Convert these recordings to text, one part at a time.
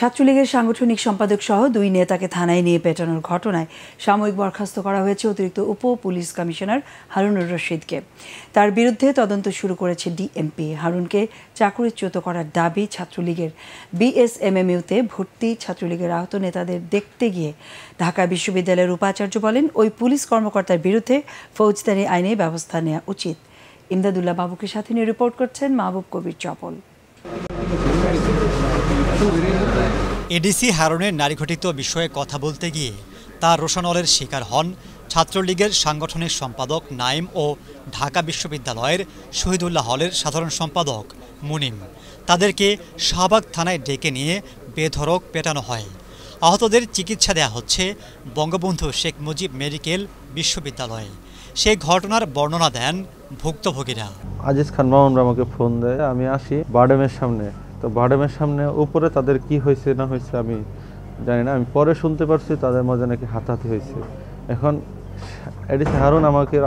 ছাত্রলীগের সাংগঠনিক সম্পাদক সহ 2 নেতাকে থানায় নিয়ে পেটানোর ঘটনায় সাময়িক বরখাস্ত করা হয়েছে অতিরিক্ত উপ পুলিশ কমিশনার হারুনুর রশিদকে। তার বিরুদ্ধে তদন্ত শুরু করেছে ডিএমপি। হারুনকে চাকরিচ্যুত করার দাবি ছাত্রলীগের। বিএসএমএমইউতে ভর্তি ছাত্রলীগের আহত নেতাদের দেখতে গিয়ে ঢাকা বিশ্ববিদ্যালয়ের উপাচার্য বলেন, ওই পুলিশ কর্মকর্তার বিরুদ্ধে ফৌজদারি আইনে ব্যবস্থা নেওয়া উচিত। ইমদাদুল্লাহ বাবুকে সাথে নিয়ে রিপোর্ট করছেন মাহবুব কবির চপল। এডিসি হারুনের নারীঘটিত বিষয়ে কথা বলতে গিয়ে তার রোষানলের শিকার হন ছাত্রলীগের সাংগঠনিক সম্পাদক নাইম ও ঢাকা বিশ্ববিদ্যালয়ের শহীদুল্লাহ হলের সাধারণ সম্পাদক মুনিম। তাদেরকে শাহবাগ থানায় ডেকে নিয়ে বেধড়ক পেটানো হয়। আহতদের চিকিৎসা দেয়া হচ্ছে বঙ্গবন্ধু শেখ মুজিব মেডিকেল বিশ্ববিদ্যালয়ে। সেই ঘটনার বর্ণনা দেন ভুক্তভোগীরা। আজিজ খান মামুন আমাকে ফোন দেয়, আমি আসি বারডেমের সামনে। তো বারডেমের সামনে উপরে তাদের কি হয়েছে না হয়েছে আমি জানি না, আমি পরে শুনতে পারছি তাদের মধ্যে নাকি হাতাহাতি হয়েছে। এখন এডিসি হারুন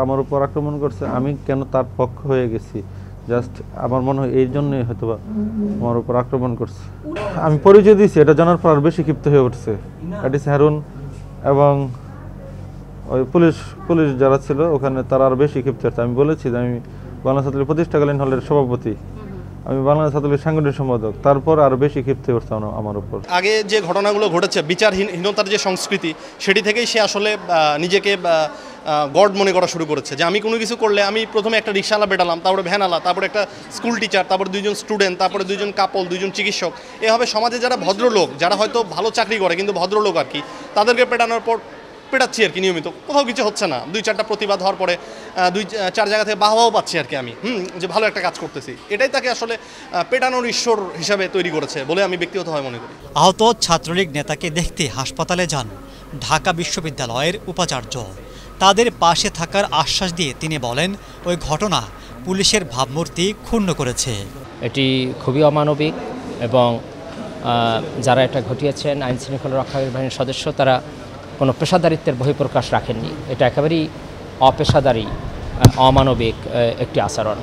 আমার উপর আক্রমণ করছে, আমি কেন তার পক্ষ হয়ে গেছি, জাস্ট আমার মনে হয় এই জন্যই হয়তো আমার উপর আক্রমণ করছে। আমি পরিচয় দিয়েছি, এটা জানার পর আরো বেশি ক্ষিপ্ত হয়ে উঠছে এডিসি হারুন এবং ওই পুলিশ যারা ছিল ওখানে তারা আরো বেশি ক্ষিপ্ত হচ্ছে। আমি বলেছি যে আমি বাংলাদেশ ছাত্রলীগ প্রতিষ্ঠাকালীন হলের সভাপতি, আমি বাংলাদেশ ছাত্রলীগ সাংগঠনিক সম্পাদক, তারপর আরো বেশি ক্ষিপ্ত হচ্ছে আমার উপর। আগে যে ঘটনাগুলো ঘটেছে, বিচারহীনতার যে সংস্কৃতি, সেটি থেকেই সে আসলে নিজেকে গড মনে করা শুরু করেছে। যে আমি কোনো কিছু করলে, আমি প্রথমে একটা রিক্সাওয়ালা পেটালাম, তারপরে ভ্যানওয়ালা, তারপরে একটা স্কুল টিচার, তারপরে 2 জন স্টুডেন্ট, তারপরে 2 জন কাপল, 2 জন চিকিৎসক, এভাবে সমাজে যারা ভদ্রলোক, যারা হয়তো ভালো চাকরি করে কিন্তু ভদ্রলোক আর কি, তাদেরকে পেটানোর পর পেটাচ্ছি আর কি নিয়মিত। কোথাও কিছু হচ্ছে না, 2-4টা প্রতিবাদ হওয়ার পরে 2-4 জায়গা থেকে বাহবাও পাচ্ছি আর কি আমি যে ভালো একটা কাজ করতেছি। এটাই তাকে আসলে পেটানোর ঈশ্বর হিসাবে তৈরি করেছে বলে আমি ব্যক্তিগতভাবে মনে করি। আহত ছাত্রলীগ নেতাকে দেখতে হাসপাতালে যান ঢাকা বিশ্ববিদ্যালয়ের উপাচার্য। তাদের পাশে থাকার আশ্বাস দিয়ে তিনি বলেন, ওই ঘটনা পুলিশের ভাবমূর্তি ক্ষুণ্ণ করেছে। এটি খুবই অমানবিক এবং যারা এটা ঘটিয়েছেন আইন শৃঙ্খলা রক্ষাকারী বাহিনীর সদস্য, তারা কোনো পেশাদারিত্বের বহিঃপ্রকাশ রাখেননি। এটা একেবারেই অপেশাদারী, অমানবিক একটি আচরণ।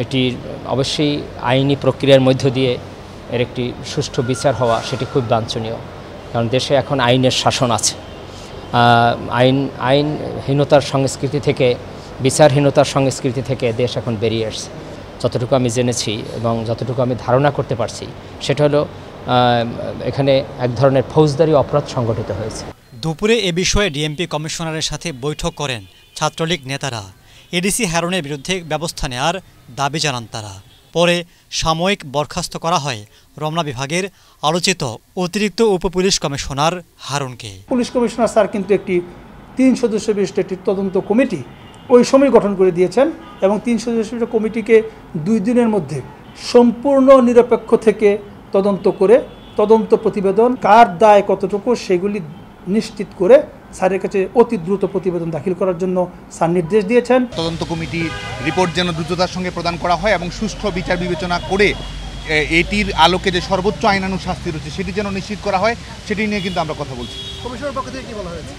এটির অবশ্যই আইনি প্রক্রিয়ার মধ্য দিয়ে এর একটি সুষ্ঠু বিচার হওয়া সেটি খুব বাঞ্ছনীয়, কারণ দেশে এখন আইনের শাসন আছে। আইনহীনতার সংস্কৃতি থেকে, বিচারহীনতার সংস্কৃতি থেকে দেশ এখন বেরিয়ে আসছে। যতটুকু আমি জেনেছি এবং যতটুকু আমি ধারণা করতে পারছি, সেটা হলো এখানে এক ধরনের ফৌজদারি অপরাধ সংগঠিত হয়েছে। দুপুরে এ বিষয়ে ডিএমপি কমিশনারের সাথে বৈঠক করেন ছাত্রলীগ নেতারা। এডিসি হারুনের বিরুদ্ধে ব্যবস্থা নেওয়ার দাবি জানান তারা। পরে সাময়িক বরখাস্ত করা হয় রমনা বিভাগের আলোচিত অতিরিক্ত উপপুলিশ কমিশনার হারুনকে। পুলিশ কমিশনার স্যার কিন্তু একটি 3 সদস্য বিশিষ্ট একটি তদন্ত কমিটি ওই সময় গঠন করে দিয়েছেন এবং 3 সদস্য কমিটিকে 2 দিনের মধ্যে সম্পূর্ণ নিরপেক্ষ থেকে তদন্ত করে তদন্ত প্রতিবেদন কার দায় কতটুকু সেগুলি নিশ্চিত করে স্যারের কাছে অতি দ্রুত প্রতিবেদন দাখিল করার জন্য স্যার নির্দেশ দিয়েছেন। তদন্ত কমিটির রিপোর্ট যেন দ্রুততার সঙ্গে প্রদান করা হয় এবং সুষ্ঠু বিচার বিবেচনা করে এটির আলোকে যে সর্বোচ্চ আইনানুগ শাস্তি রয়েছে সেটি যেন নিশ্চিত করা হয়, সেটি নিয়ে কিন্তু আমরা কথা বলছি। কমিশনের পক্ষ থেকে কি বলা হয়েছে?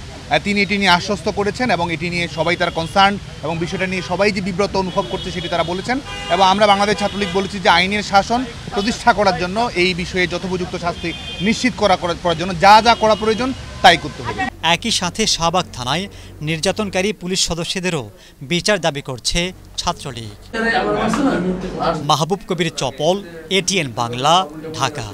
তিনি এটি নিয়ে আশ্বস্ত করেছেন এবং এটি নিয়ে সবাই তারা কনসার্ন এবং বিষয়টা নিয়ে সবাই যে বিব্রত অনুভব করছে সেটি তারা বলেছেন। এবং আমরা বাংলাদেশ ছাত্রলীগ বলেছি যে আইনের শাসন প্রতিষ্ঠা করার জন্য এই বিষয়ে যথোপযুক্ত শাস্তি নিশ্চিত করার জন্য যা যা করা প্রয়োজন তাই করতে হবে। একই সাথে শাহবাগ থানায় নির্যাতনকারী পুলিশ সদস্যদেরও বিচার দাবি করছে ছাত্রলীগ। মাহবুব কবির চপল, এটিএন বাংলা, ঢাকা।